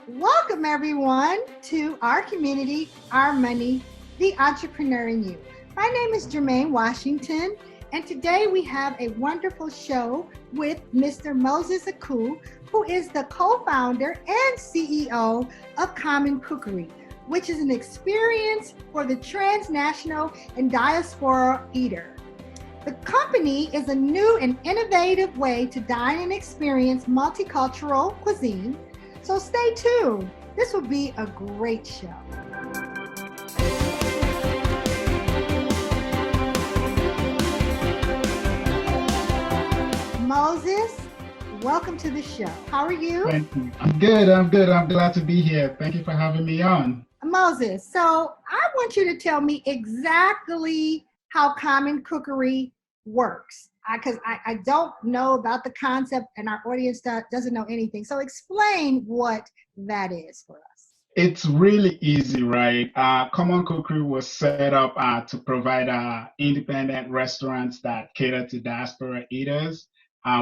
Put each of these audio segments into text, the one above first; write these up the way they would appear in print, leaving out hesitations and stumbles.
Welcome, everyone, to our community, our money, the entrepreneur in you. My name is Jermaine Washington, and today we have a wonderful show with Mr. Moses Aku, who is the co-founder and CEO of Common Cookery, which is an experience for the transnational and diaspora eater. The company is a new and innovative way to dine and experience multicultural cuisine. So stay tuned. This will be a great show. Moses, welcome to the show. How are you? Thank you. I'm good. I'm glad to be here. Thank you for having me on. Moses, so I want you to tell me exactly how Common Cookery works. Because I don't know about the concept and our audience doesn't know anything. So explain what that is for us. It's really easy, right? Common Cookery was set up to provide independent restaurants that cater to diaspora eaters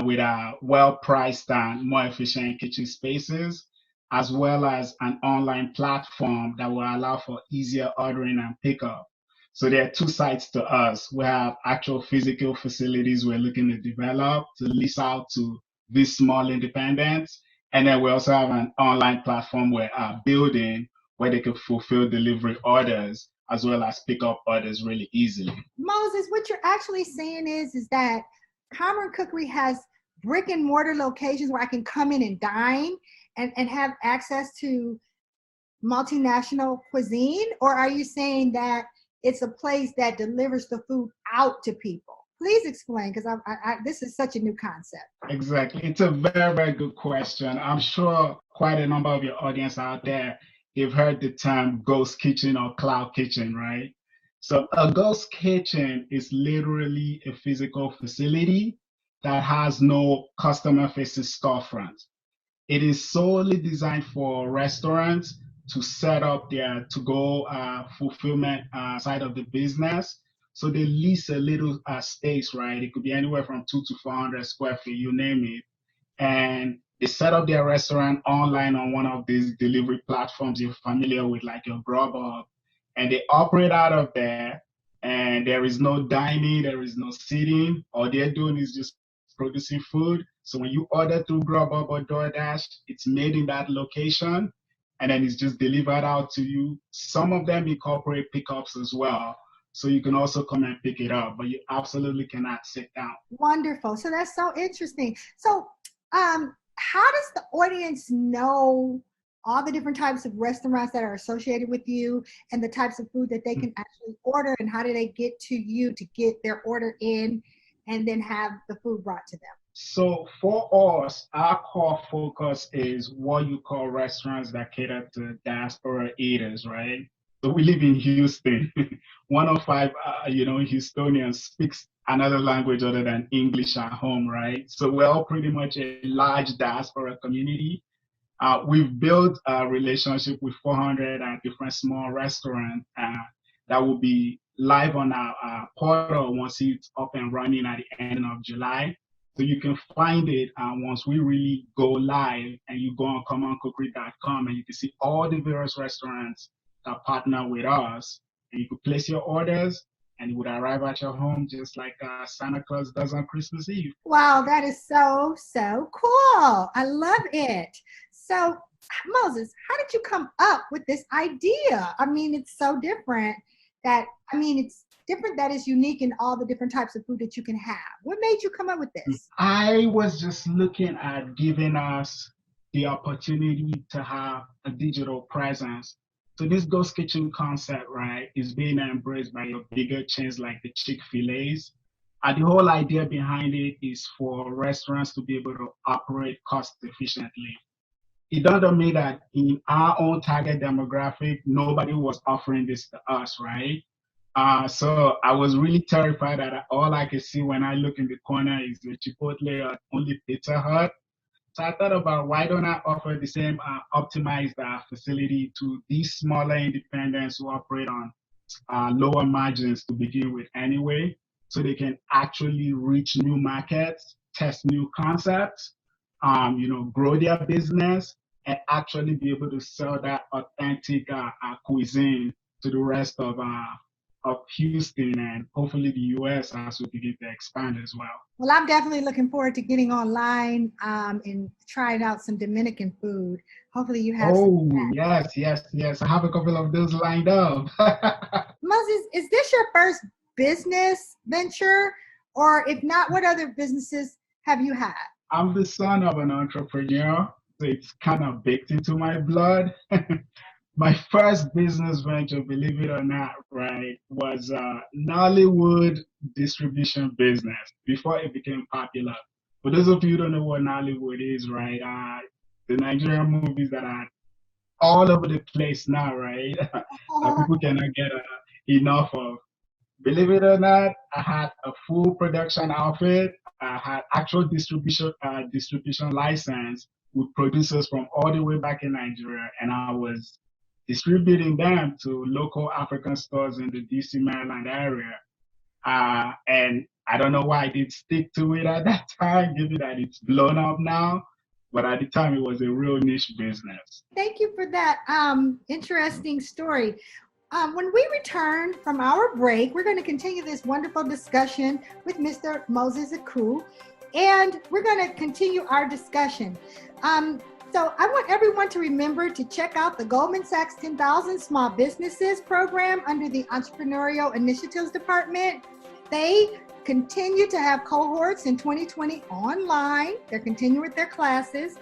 with well-priced and more efficient kitchen spaces, as well as an online platform that will allow for easier ordering and pickup. So there are two sides to us. We have actual physical facilities we're looking to develop to lease out to these small independents. And then we also have an online platform we're building where they can fulfill delivery orders as well as pick up orders really easily. Moses, what you're actually saying is that Common Cookery has brick and mortar locations where I can come in and dine and have access to multinational cuisine? Or are you saying that it's a place that delivers the food out to people? Please explain, because this is such a new concept. Exactly. It's a very, very good question. I'm sure quite a number of your audience out there, you've heard the term ghost kitchen or cloud kitchen, right? So a ghost kitchen is literally a physical facility that has no customer-facing storefront. It is solely designed for restaurants to set up their to-go fulfillment side of the business. So they lease a little space, right? It could be anywhere from 2 to 400 square feet, you name it. And they set up their restaurant online on one of these delivery platforms you're familiar with, like your Grubhub, and they operate out of there. And there is no dining, there is no sitting. All they're doing is just producing food. So when you order through Grubhub or DoorDash, it's made in that location, and then it's just delivered out to you. Some of them incorporate pickups as well. So you can also come and pick it up, but you absolutely cannot sit down. Wonderful. So that's so interesting. So how does the audience know all the different types of restaurants that are associated with you and the types of food that they can actually order, and how do they get to you to get their order in and then have the food brought to them? So for us, our core focus is what you call restaurants that cater to diaspora eaters, right? So we live in Houston. One of five, Houstonians speaks another language other than English at home, right? So we're all pretty much a large diaspora community. We've built a relationship with 400 different small restaurants that will be live on our portal once it's up and running at the end of July. So you can find it once we really go live, and you go on commoncookery.com and you can see all the various restaurants that partner with us, and you could place your orders and it would arrive at your home just like Santa Claus does on Christmas Eve. Wow, that is so, so cool. I love it. So, Moses, how did you come up with this idea? I mean, it's so different it's different that is unique in all the different types of food that you can have. What made you come up with this? I was just looking at giving us the opportunity to have a digital presence. So this ghost kitchen concept, right, is being embraced by your bigger chains like the Chick-fil-A's. And the whole idea behind it is for restaurants to be able to operate cost efficiently. It doesn't mean that in our own target demographic, nobody was offering this to us, right? So I was really terrified that all I could see when I look in the corner is the Chipotle or only Pizza Hut. So I thought about, why don't I offer the same optimized facility to these smaller independents who operate on lower margins to begin with anyway, so they can actually reach new markets, test new concepts, grow their business, and actually be able to sell that authentic cuisine to the rest of Houston and hopefully the US as we begin to expand as well. Well, I'm definitely looking forward to getting online and trying out some Dominican food. Hopefully you have some. Oh, yes, yes, yes. I have a couple of those lined up. Moses, is this your first business venture? Or if not, what other businesses have you had? I'm the son of an entrepreneur, so it's kind of baked into my blood. My first business venture, believe it or not, right, was a Nollywood distribution business before it became popular. For those of you who don't know what Nollywood is, right, the Nigerian movies that are all over the place now, right, that people cannot get enough of. Believe it or not, I had a full production outfit. I had actual distribution license with producers from all the way back in Nigeria, and I was distributing them to local African stores in the DC, Maryland area. And I don't know why I did stick to it at that time, given that it's blown up now. But at the time, it was a real niche business. Thank you for that interesting story. When we return from our break, we're going to continue this wonderful discussion with Mr. Moses Aku, and we're going to continue our discussion. So I want everyone to remember to check out the Goldman Sachs 10,000 Small Businesses program under the Entrepreneurial Initiatives Department. They continue to have cohorts in 2020 online. They're continuing with their classes.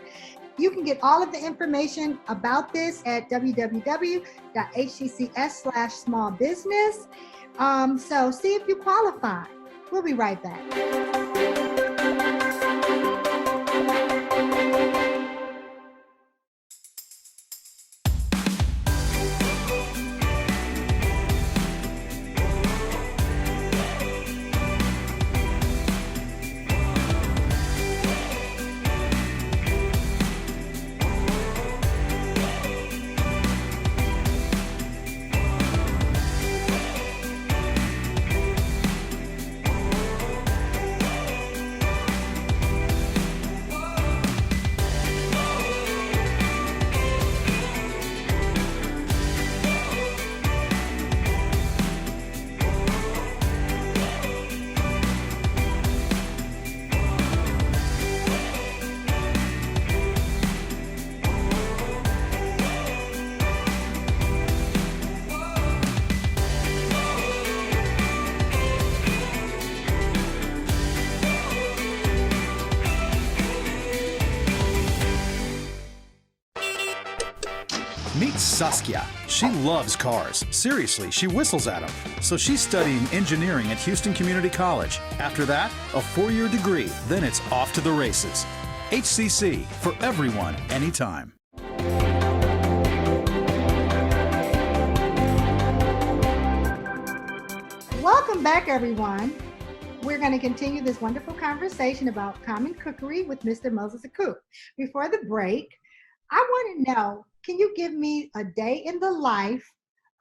You can get all of the information about this at www.hccs/smallbusiness. So see if you qualify. We'll be right back. Meet Saskia. She loves cars. Seriously, she whistles at them. So she's studying engineering at Houston Community College. After that, a 4-year degree. Then it's off to the races. HCC, for everyone, anytime. Welcome back, everyone. We're going to continue this wonderful conversation about Common Cookery with Mr. Moses Aku. Before the break, I want to know, can you give me a day in the life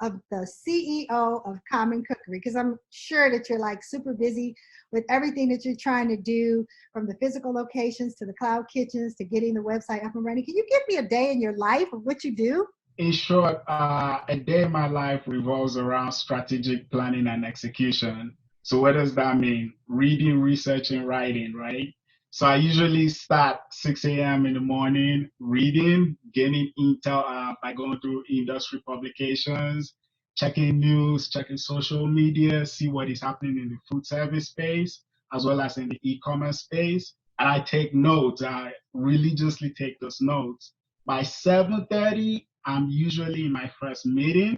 of the CEO of Common Cookery? Because I'm sure that you're like super busy with everything that you're trying to do, from the physical locations to the cloud kitchens to getting the website up and running. Can you give me a day in your life of what you do? In short, a day in my life revolves around strategic planning and execution. So what does that mean? Reading, researching, writing, right? So I usually start 6 a.m. in the morning, reading, gaining intel by going through industry publications, checking news, checking social media, see what is happening in the food service space, as well as in the e-commerce space. And I take notes. I religiously take those notes. By 7:30, I'm usually in my first meeting.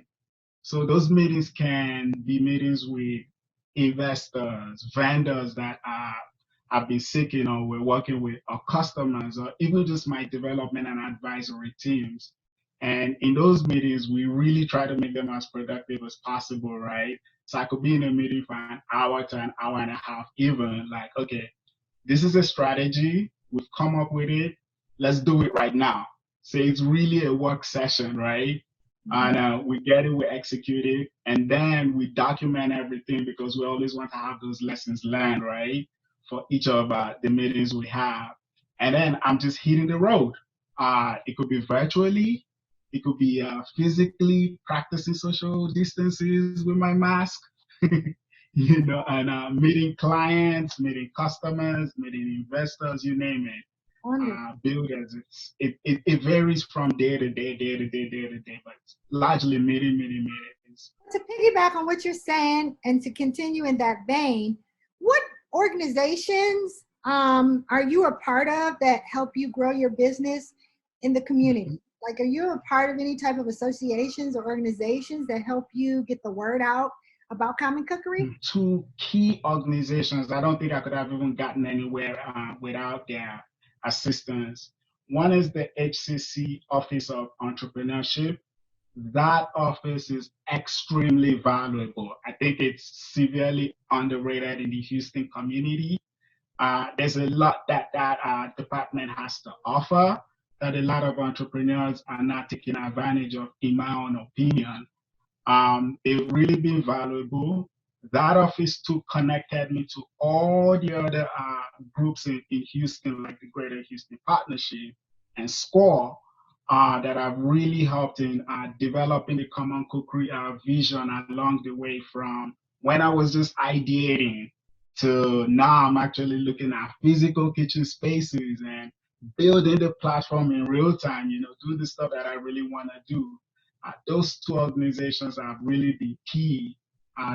So those meetings can be meetings with investors, vendors that I've been seeking or we're working with, or customers, or even just my development and advisory teams. And in those meetings, we really try to make them as productive as possible, right? So I could be in a meeting for an hour to an hour and a half, even like, okay, this is a strategy. We've come up with it. Let's do it right now. So it's really a work session, right? And we get it, we execute it, and then we document everything because we always want to have those lessons learned, right? For each of the meetings we have. And then I'm just hitting the road. It could be virtually, it could be physically practicing social distances with my mask, and meeting clients, meeting customers, meeting investors, you name it. Wonderful. Builders, it varies from day to day, but it's largely meetings. To piggyback on what you're saying and to continue in that vein, what organizations are you a part of that help you grow your business in the community? Like, are you a part of any type of associations or organizations that help you get the word out about Common Cookery? Two key organizations. I don't think I could have even gotten anywhere without their assistance. One is the HCC Office of Entrepreneurship. That office is extremely valuable. I think it's severely underrated in the Houston community. There's a lot that department has to offer that a lot of entrepreneurs are not taking advantage of, in my own opinion. They've really been valuable. That office too connected me to all the other groups in Houston, like the Greater Houston Partnership and SCORE, that have really helped in developing the Common Cookery vision along the way, from when I was just ideating to now I'm actually looking at physical kitchen spaces and building the platform in real time, do the stuff that I really want to do. Those two organizations have really been key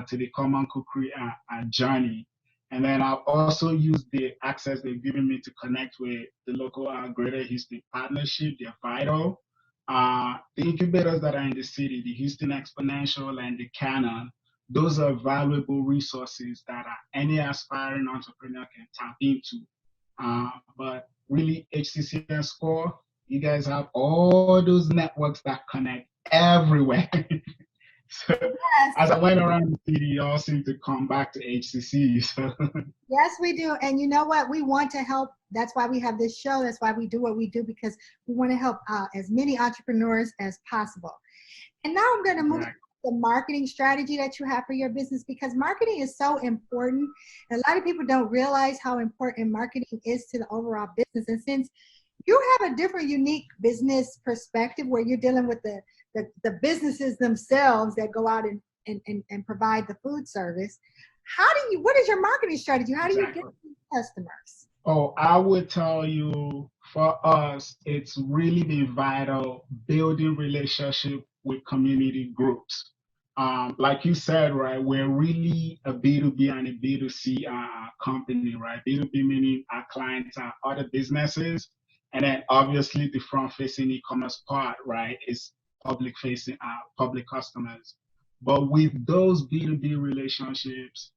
to the Common Cookery journey. And then I've also used the access they've given me to connect with the local Greater Houston Partnership. They're vital. The incubators that are in the city, the Houston Exponential and the Canon, those are valuable resources that any aspiring entrepreneur can tap into. But really, HCC and SCORE, you guys have all those networks that connect everywhere. So Yes. as I went around the city, you all seem to come back to HCC. So. Yes, we do. And you know what? We want to help. That's why we have this show. That's why we do what we do, because we want to help as many entrepreneurs as possible. And now I'm going to move to the marketing strategy that you have for your business, because marketing is so important. And a lot of people don't realize how important marketing is to the overall business. And since you have a different, unique business perspective where you're dealing with the businesses themselves that go out and provide the food service, what is your marketing strategy? How do you get customers? Oh, I would tell you, for us, it's really been vital building relationship with community groups. Like you said, right, we're really a B2B and a B2C company, right? B2B meaning our clients are other businesses. And then obviously the front-facing e-commerce part, right, is public-facing, public customers. But with those B2B relationships,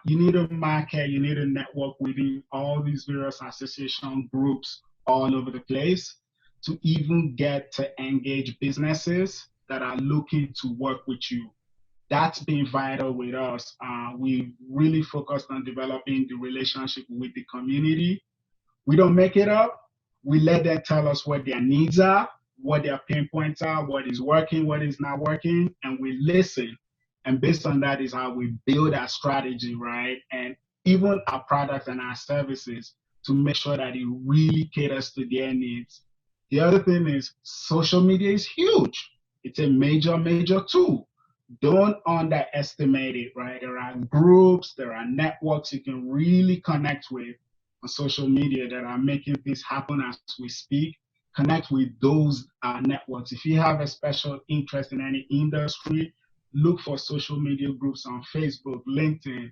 you need to market, you need to network within all these various association groups all over the place to even get to engage businesses that are looking to work with you. That's been vital with us. We really focused on developing the relationship with the community. We don't make it up. We let them tell us what their needs are, what their pain points are, what is working, what is not working, and we listen. And based on that is how we build our strategy, right? And even our products and our services to make sure that it really caters to their needs. The other thing is social media is huge. It's a major, major tool. Don't underestimate it, right? There are groups, there are networks you can really connect with on social media that are making things happen as we speak. Connect with those networks. If you have a special interest in any industry, look for social media groups on Facebook, LinkedIn,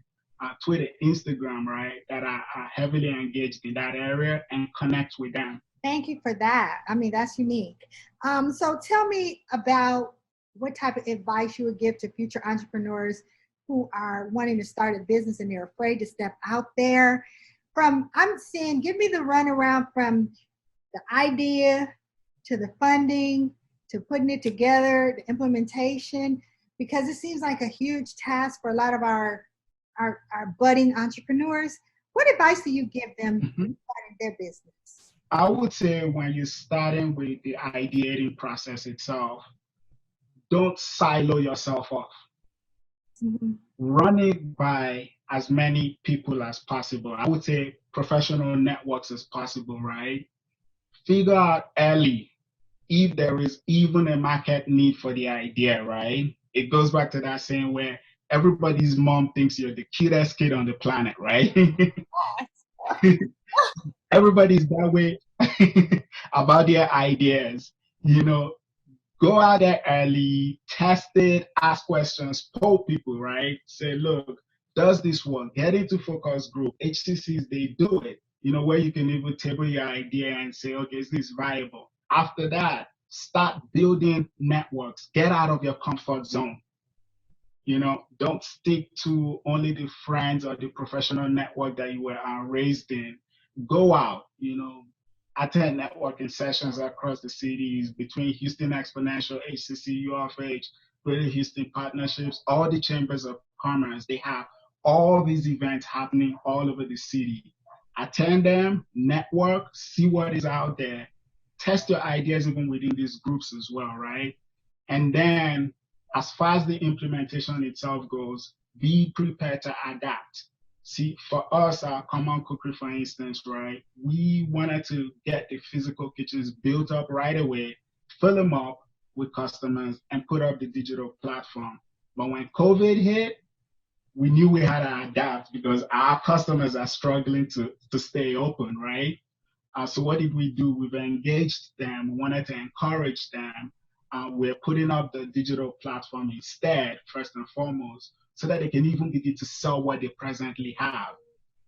Twitter, Instagram, right, that are heavily engaged in that area, and connect with them. Thank you for that. I mean, that's unique. So tell me about what type of advice you would give to future entrepreneurs who are wanting to start a business and they're afraid to step out there. Give me the runaround from the idea to the funding to putting it together, the implementation, because it seems like a huge task for a lot of our budding entrepreneurs. What advice do you give them starting their business? I would say when you're starting with the ideating process itself, don't silo yourself off. Run it by as many people as possible. I would say professional networks as possible, right? figure out early if there is even a market need for the idea, right? It goes back to that saying where everybody's mom thinks you're the cutest kid on the planet, right? Everybody's that way about their ideas. You know, go out there early, test it, ask questions, poll people, right? Say, look, does this work? Get into focus group. HCCs, they do it, where you can even table your idea and say, okay, is this viable? After that, start building networks. Get out of your comfort zone. Don't stick to only the friends or the professional network that you were raised in. Go out, attend networking sessions across the cities between Houston Exponential, HCC, U of H, Greater Houston Partnerships, all the chambers of commerce. They have all these events happening all over the city. Attend them, network, see what is out there, test your ideas even within these groups as well, right? And then as far as the implementation itself goes, be prepared to adapt. See, for us, our Common Cookery, for instance, right, we wanted to get the physical kitchens built up right away, fill them up with customers, and put up the digital platform. But when COVID hit, we knew we had to adapt because our customers are struggling to stay open, right? So what did we do? We've engaged them, wanted to encourage them. We're putting up the digital platform instead, first and foremost, so that they can even begin to sell what they presently have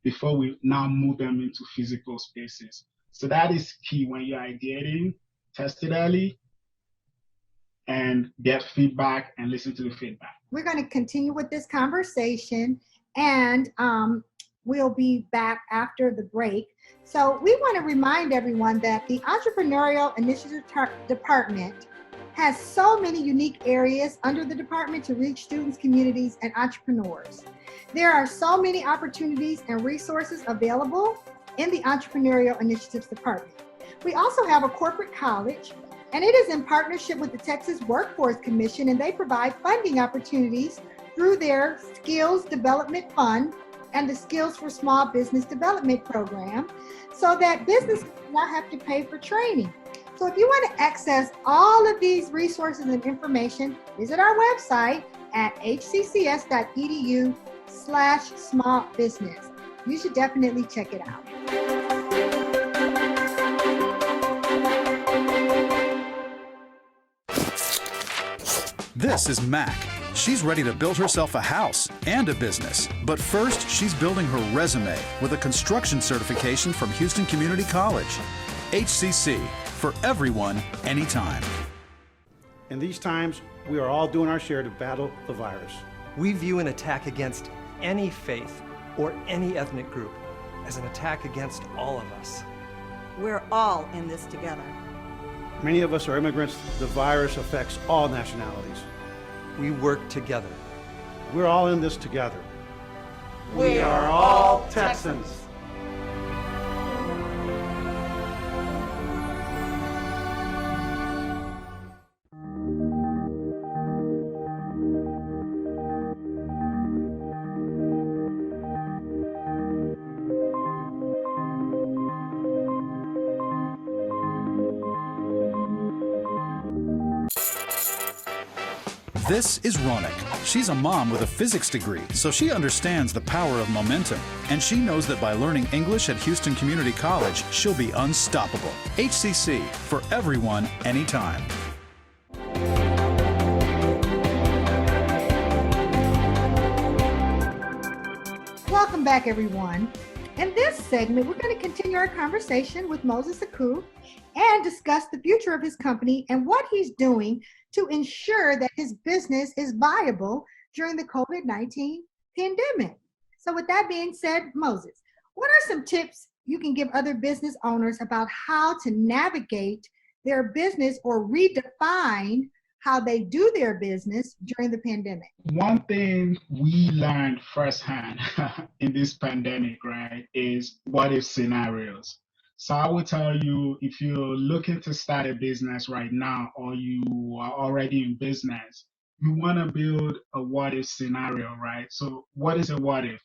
before we now move them into physical spaces. So that is key when you're ideating, test it early, and get feedback and listen to the feedback. We're going to continue with this conversation, and we'll be back after the break. So we want to remind everyone that the Entrepreneurial Initiative Department has so many unique areas under the department to reach students, communities, and entrepreneurs. There are so many opportunities and resources available in the Entrepreneurial Initiatives Department. We also have a corporate college, and it is in partnership with the Texas Workforce Commission, and they provide funding opportunities through their Skills Development Fund and the Skills for Small Business Development Program, so that business does not have to pay for training. So if you want to access all of these resources and information, visit our website at hccs.edu/small-business. You should definitely check it out. This is Mac. She's ready to build herself a house and a business. But first, she's building her resume with a construction certification from Houston Community College. HCC, for everyone, anytime. In these times, we are all doing our share to battle the virus. We view an attack against any faith or any ethnic group as an attack against all of us. We're all in this together. Many of us are immigrants. The virus affects all nationalities. We work together. We're all in this together. We are all Texans. This is Ronak. She's a mom with a physics degree, so she understands the power of momentum. And she knows that by learning English at Houston Community College, she'll be unstoppable. HCC, for everyone, anytime. Welcome back, everyone. In this segment, we're going to continue our conversation with Moses Aku and discuss the future of his company and what he's doing to ensure that his business is viable during the COVID-19 pandemic. So with that being said, Moses, what are some tips you can give other business owners about how to navigate their business or redefine how they do their business during the pandemic? One thing we learned firsthand in this pandemic, right, is what if scenarios. So I will tell you, if you're looking to start a business right now, or you are already in business, you want to build a what if scenario, right? So what is a what if?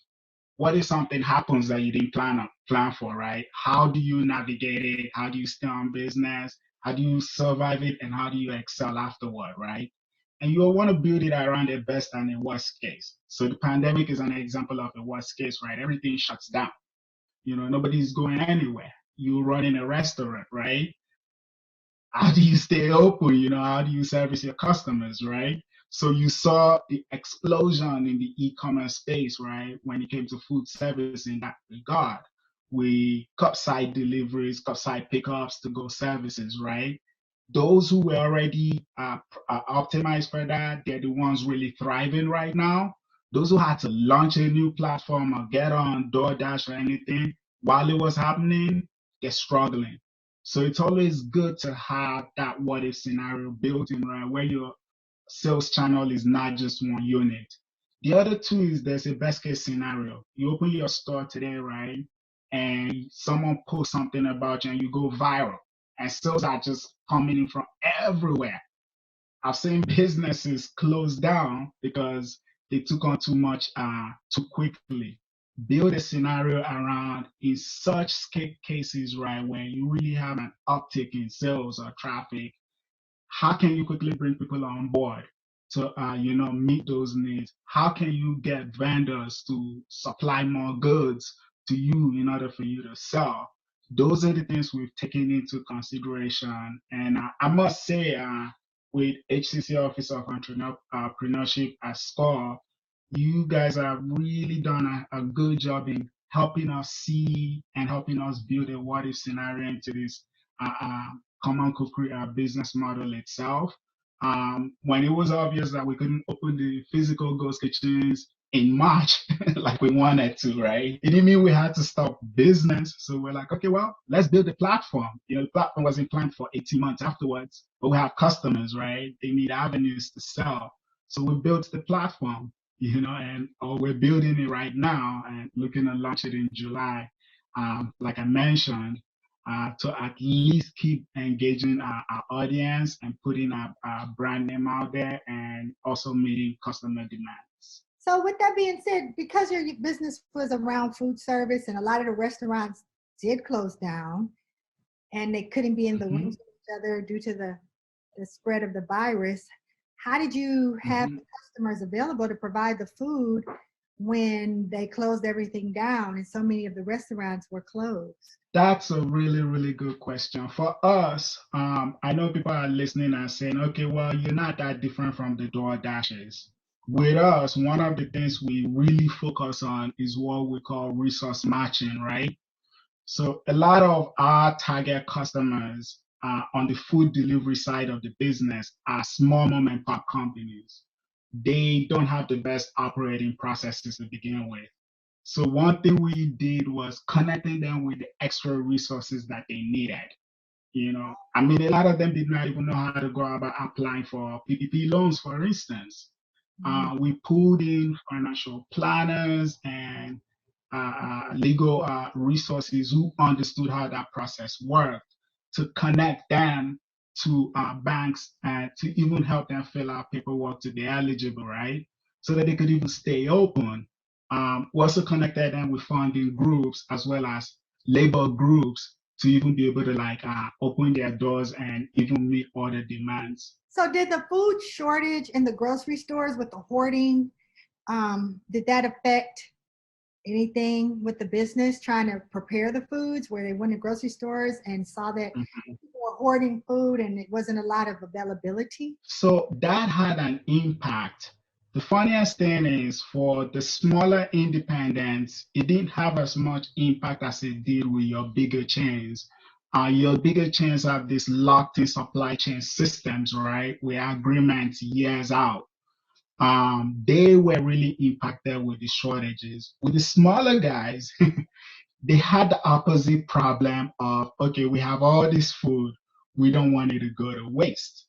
what if something happens that you didn't plan for, right? How do you navigate it? How do you stay on business? How do you survive it? And how do you excel afterward, right? And you want to build it around the best and the worst case. So the pandemic is an example of the worst case, right? Everything shuts down. Nobody's going anywhere. You're running a restaurant, right? How do you stay open? How do you service your customers, right? So you saw the explosion in the e-commerce space, right? When it came to food service in that regard, we curbside deliveries, curbside pickups, to go services, right? Those who were already optimized for that, they're the ones really thriving right now. Those who had to launch a new platform or get on DoorDash or anything while it was happening, they're struggling. So it's always good to have that what if scenario built in, right? Where your sales channel is not just one unit. The other two is there's a best case scenario. You open your store today, right? And someone posts something about you and you go viral. And sales are just coming in from everywhere. I've seen businesses close down because they took on too much too quickly. Build a scenario around in such cases, right, when you really have an uptick in sales or traffic. How can you quickly bring people on board to meet those needs? How can you get vendors to supply more goods to you in order for you to sell? Those are the things we've taken into consideration. And I must say, with HCC Office of Entrepreneurship at SCORE, you guys have really done a good job in helping us see and helping us build a what if scenario into this Common Cookery business model itself. When it was obvious that we couldn't open the physical ghost kitchens in March like we wanted to, right? It didn't mean we had to stop business. So we're like, okay, well, let's build a platform. The platform wasn't planned for 18 months afterwards, but we have customers, right? They need avenues to sell. So we built the platform, and we're building it right now and looking to launch it in July. Like I mentioned, to at least keep engaging our audience and putting our brand name out there and also meeting customer demands. So with that being said, because your business was around food service and a lot of the restaurants did close down and they couldn't be in the rooms with each other due to the spread of the virus, how did you have the customers available to provide the food when they closed everything down and so many of the restaurants were closed? That's a really, really good question. For us, I know people are listening and saying, okay, well, you're not that different from the DoorDashes. With us, one of the things we really focus on is what we call resource matching, right? So a lot of our target customers on the food delivery side of the business are small mom and pop companies. They don't have the best operating processes to begin with. So one thing we did was connecting them with the extra resources that they needed. A lot of them did not even know how to go about applying for PPP loans, for instance. We pulled in financial planners and legal resources who understood how that process worked to connect them to banks and to even help them fill out paperwork to be eligible, right? So that they could even stay open. We also connected them with funding groups as well as labor groups to even be able to open their doors and even meet other demands. So did the food shortage in the grocery stores with the hoarding, did that affect anything with the business trying to prepare the foods where they went to grocery stores and saw that people were hoarding food and it wasn't a lot of availability? So that had an impact. The funniest thing is for the smaller independents, it didn't have as much impact as it did with your bigger chains. Your bigger chains have these locked-in supply chain systems, right? With agreements years out. They were really impacted with the shortages. With the smaller guys, they had the opposite problem of, okay, we have all this food, we don't want it to go to waste,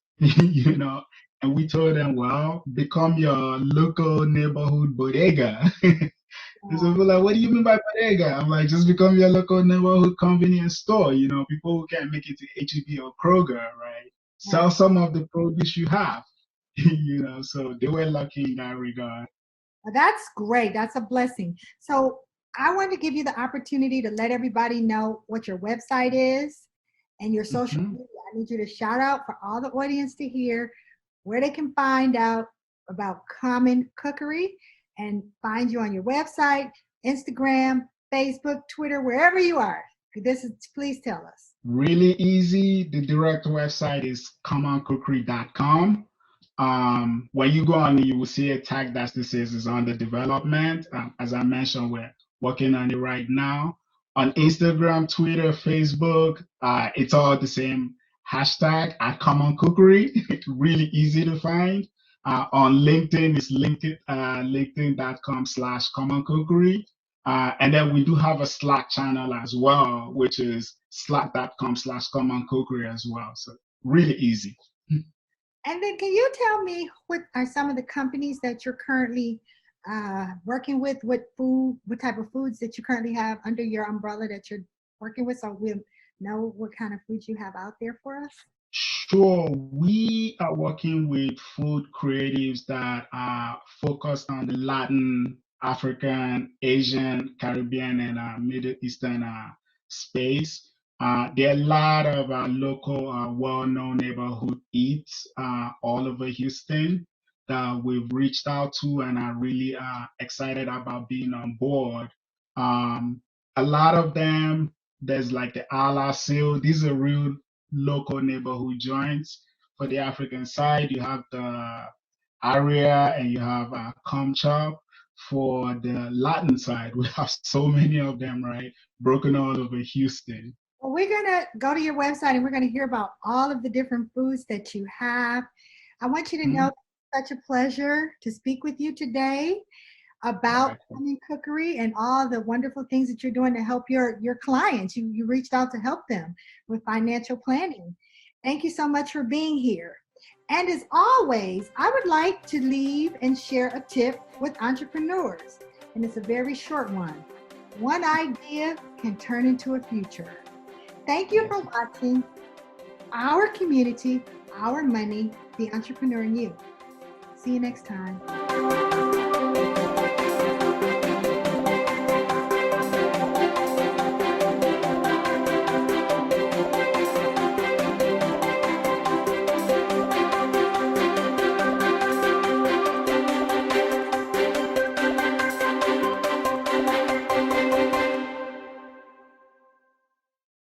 And we told them, well, become your local neighborhood bodega. And so people are like, what do you mean by bodega? I'm like, just become your local neighborhood convenience store. People who can't make it to HEB or Kroger, right? Sell some of the produce you have. So they were lucky in that regard. Well, that's great. That's a blessing. So I want to give you the opportunity to let everybody know what your website is and your social media. I need you to shout out for all the audience to hear where they can find out about Common Cookery and find you on your website, Instagram, Facebook, Twitter, wherever you are. Please tell us. Really easy. The direct website is commoncookery.com. When you go on, you will see a tag that says is under development. As I mentioned, we're working on it right now. On Instagram, Twitter, Facebook, it's all the same hashtag at Common Cookery. It's really easy to find. On LinkedIn, it's linkedin.com/Common Cookery. And then we do have a Slack channel as well, which is slack.com/Common Cookery as well. So really easy. And then can you tell me what are some of the companies that you're currently working with? What type of foods that you currently have under your umbrella that you're working with, so we'll know what kind of foods you have out there for us? Sure. We are working with food creatives that are focused on the Latin, African, Asian, Caribbean, and Middle Eastern space. There are a lot of local, well-known neighborhood eats all over Houston that we've reached out to and are really excited about being on board. A lot of them, there's like the Ala Seal. These are real local neighborhood joints. For the African side, you have the Aria and you have Com Chop. For the Latin side, we have so many of them, right? Broken all over Houston. Well, we're going to go to your website and we're going to hear about all of the different foods that you have. I want you to know it's such a pleasure to speak with you today about Common Cookery and all the wonderful things that you're doing to help your clients. You reached out to help them with financial planning. Thank you so much for being here. And as always, I would like to leave and share a tip with entrepreneurs. And it's a very short one. One idea can turn into a future. Thank you for watching Our Community, Our Money, the Entrepreneur in You. See you next time.